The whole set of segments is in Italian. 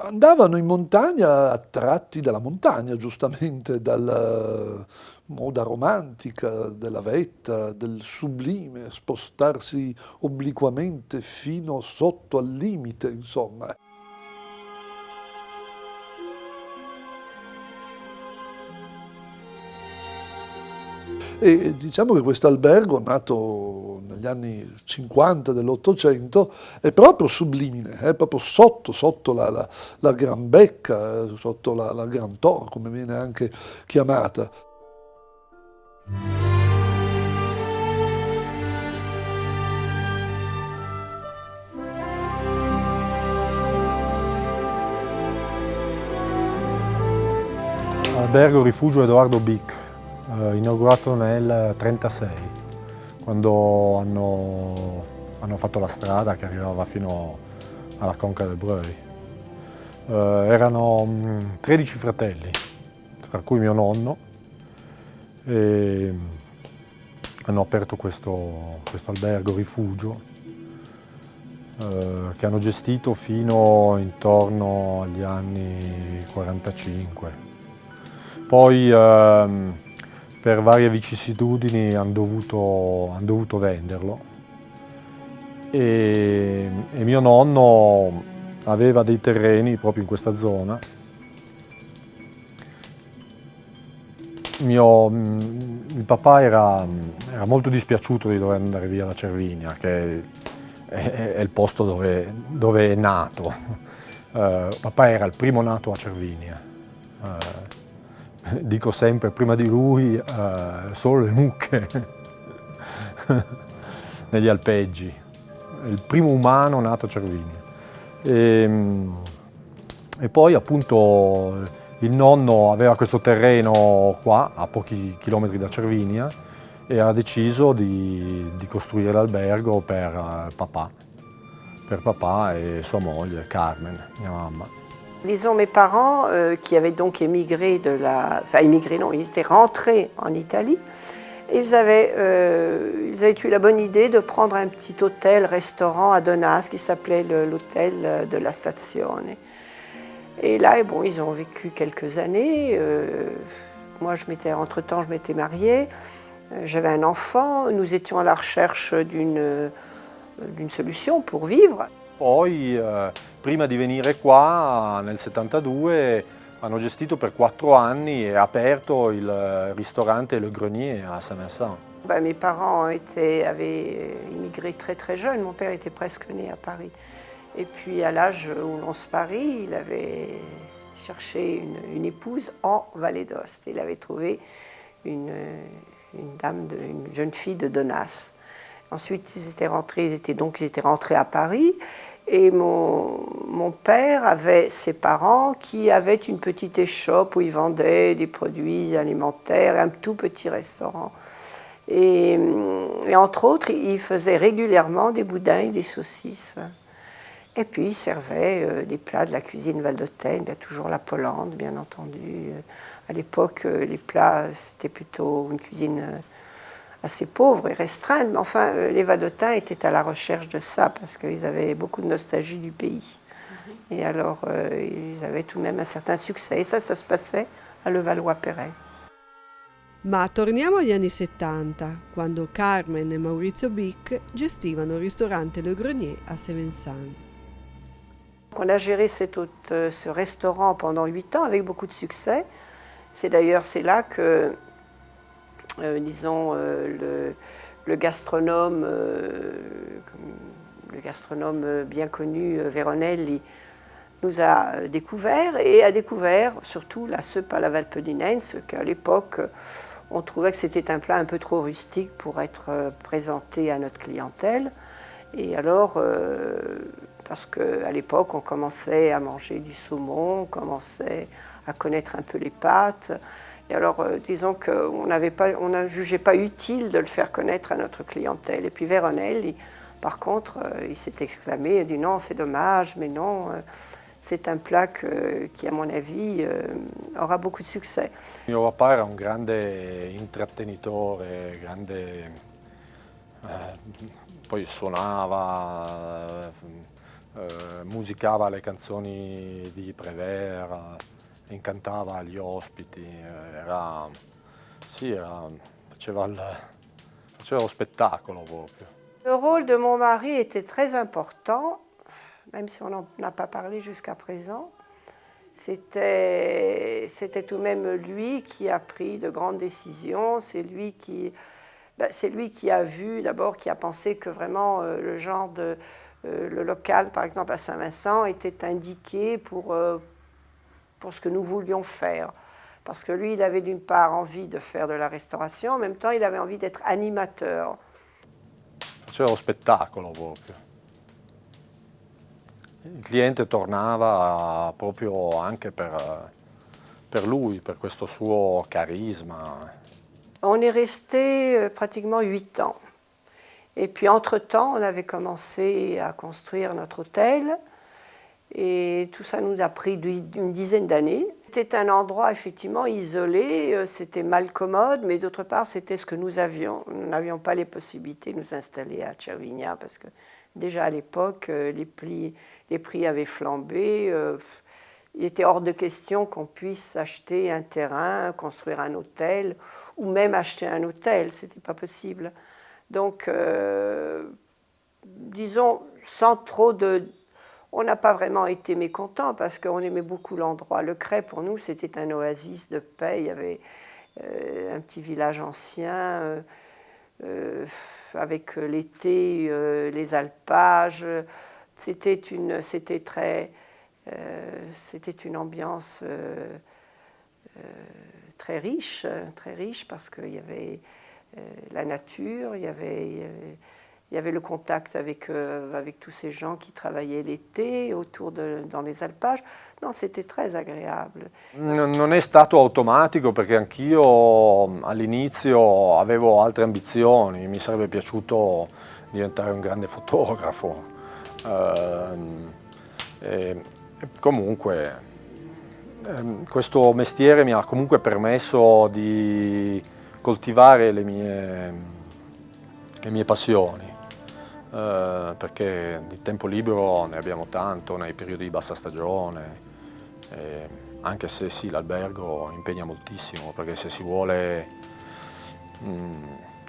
Andavano in montagna attratti dalla montagna, giustamente, dalla moda romantica, della vetta, del sublime, spostarsi obliquamente fino sotto al limite, insomma. E diciamo che questo albergo, nato negli anni 50 dell'Ottocento, è proprio sublimine, è proprio sotto la Gran Becca, sotto la Gran Tor, come viene anche chiamata. Albergo Rifugio Edoardo Bic, inaugurato nel 1936, quando hanno fatto la strada che arrivava fino alla conca del Breuil. Erano 13 fratelli, tra cui mio nonno, e hanno aperto questo albergo rifugio che hanno gestito fino intorno agli anni 45. Poi per varie vicissitudini hanno dovuto venderlo e mio nonno aveva dei terreni proprio in questa zona. Il papà era molto dispiaciuto di dover andare via da Cervinia, che è il posto dove è nato. Papà era il primo nato a Cervinia. Dico sempre, prima di lui solo le mucche negli alpeggi. È il primo umano nato a Cervinia. E poi appunto il nonno aveva questo terreno qua, a pochi chilometri da Cervinia, e ha deciso di costruire l'albergo per papà et sua moglie, Carmen, mia mamma. Disons mes parents qui avaient donc émigré enfin émigré non, ils étaient rentrés en Italie. Ils avaient eu la bonne idée de prendre un petit hôtel-restaurant à Donas qui s'appelait l'hôtel de la Stazione. Et là, bon, ils ont vécu quelques années. Moi, entre-temps, je m'étais mariée. J'avais un enfant. Nous étions à la recherche d'une solution pour vivre. Poi, prima di venire qua, nel 72, hanno gestito per 4 anni e aperto il ristorante Le Grenier à Saint-Vincent. Ben, mes parents avaient immigré très très jeunes. Mon père était presque né à Paris. Et puis à l'âge où l'on se marie, il avait cherché une épouse en Vallée d'Ost. Il avait trouvé une jeune fille de Donas. Ensuite, ils étaient rentrés à Paris. Et mon père avait ses parents qui avaient une petite échoppe où ils vendaient des produits alimentaires, un tout petit restaurant. Et entre autres, ils faisaient régulièrement des boudins et des saucisses. Et puis, ils servaient des plats de la cuisine valdôtaine, bien toujours la Polente, bien entendu. À l'époque, les plats, c'était plutôt une cuisine assez pauvre et restreinte, mais enfin, les Valdôtains étaient à la recherche de ça, parce qu'ils avaient beaucoup de nostalgie du pays. Et alors, ils avaient tout de même un certain succès. Et ça se passait à Levallois-Perret. Ma torniamo agli anni 70, quando Carmen e Maurizio Bic gestivano il ristorante Le Grenier à Saint-Vincent. On a géré ce restaurant pendant 8 ans avec beaucoup de succès. C'est là que, disons, le gastronome bien connu, Veronelli, nous a découvert et a découvert surtout la soupe à la Valpellinense, qu'à l'époque, on trouvait que c'était un plat un peu trop rustique pour être présenté à notre clientèle. Et alors, parce qu'à l'époque, on commençait à manger du saumon, on commençait à connaître un peu les pâtes. Et alors, disons qu'on ne jugeait pas utile de le faire connaître à notre clientèle. Et puis Véronel, par contre, il s'est exclamé, il a dit non, c'est dommage, mais non, c'est un plat qui, à mon avis, aura beaucoup de succès. Mio papà era un grande intrattenitore, poi suonava, musicava le canzoni di Prévert, incantava gli ospiti, faceva lo spettacolo proprio. Le rôle de mon mari était très important, même si on n'en a pas parlé jusqu'à présent. C'était tout de même lui qui a pris de grandes décisions, c'est lui qui a vu d'abord, qui a pensé que vraiment le local, par exemple à Saint-Vincent, était indiqué pour ce que nous voulions faire. Parce que lui, il avait d'une part envie de faire de la restauration, en même temps il avait envie d'être animateur. Faceva lo spettacolo proprio. Il cliente tornava proprio anche per lui, per questo suo carisma. On est resté pratiquement 8 ans. Et puis entre-temps, on avait commencé à construire notre hôtel. Et tout ça nous a pris une dizaine d'années. C'était un endroit effectivement isolé, c'était mal commode, mais d'autre part, c'était ce que nous avions. Nous n'avions pas les possibilités de nous installer à Cervinia parce que déjà à l'époque, les prix avaient flambé. Il était hors de question qu'on puisse acheter un terrain, construire un hôtel, ou même acheter un hôtel, ce n'était pas possible. Donc, disons, sans trop de... On n'a pas vraiment été mécontents parce qu'on aimait beaucoup l'endroit. Le Crêt, pour nous, c'était un oasis de paix. Il y avait un petit village ancien, avec l'été, les alpages. C'était une ambiance très riche parce qu'il y avait la nature, il y avait le contact avec tous ces gens qui travaillaient l'été dans les alpages. Non, c'était très agréable. Non è stato automatico perché anch'io all'inizio avevo altre ambizioni, mi sarebbe piaciuto diventare un grande fotografo. Comunque questo mestiere mi ha comunque permesso di coltivare le mie passioni. Perché di tempo libero ne abbiamo tanto nei periodi di bassa stagione, anche se sì, l'albergo impegna moltissimo, perché se si vuole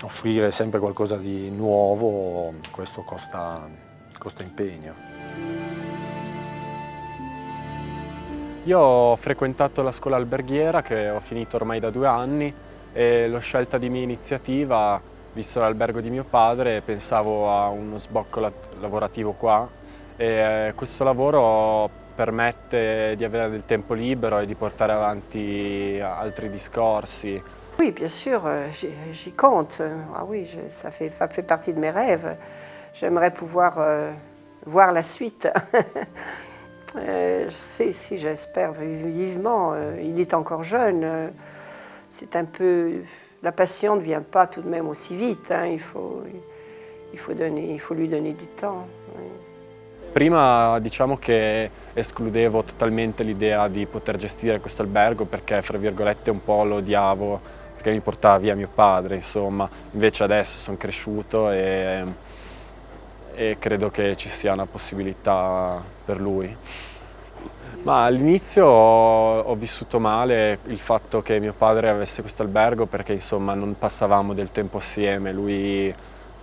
offrire sempre qualcosa di nuovo, questo costa impegno. Io ho frequentato la scuola alberghiera che ho finito ormai da 2 anni e l'ho scelta di mia iniziativa. Visto l'albergo di mio padre, pensavo a uno sbocco lavorativo qua e questo lavoro permette di avere del tempo libero e di portare avanti altri discorsi. Oui, bien sûr, j'y compte. Ah oui, ça fait partie de mes rêves. J'aimerais pouvoir voir la suite. Si, j'espère vivement. Il est encore jeune. C'est un peu... La passion ne vient pas tout de même aussi vite, hein. Il faut lui donner du temps. Prima diciamo che escludevo totalmente l'idea di poter gestire questo albergo perché, fra virgolette, un po' lo odiavo, perché mi portava via mio padre, insomma. Invece adesso sono cresciuto e credo che ci sia una possibilità per lui. Ma all'inizio ho vissuto male il fatto che mio padre avesse questo albergo perché insomma non passavamo del tempo assieme, lui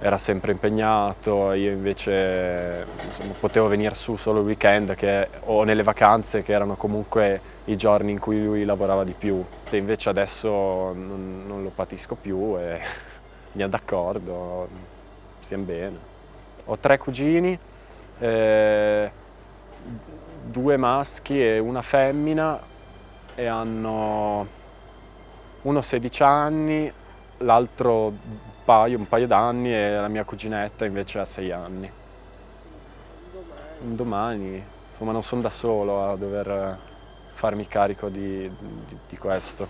era sempre impegnato, io invece insomma, potevo venire su solo il weekend o nelle vacanze che erano comunque i giorni in cui lui lavorava di più. E invece adesso non lo patisco più e andiamo d'accordo, stiamo bene. Ho 3 cugini. 2 maschi e una femmina e hanno uno 16 anni, l'altro un paio d'anni e la mia cuginetta invece ha 6 anni. Domani, insomma non sono da solo a dover farmi carico di questo.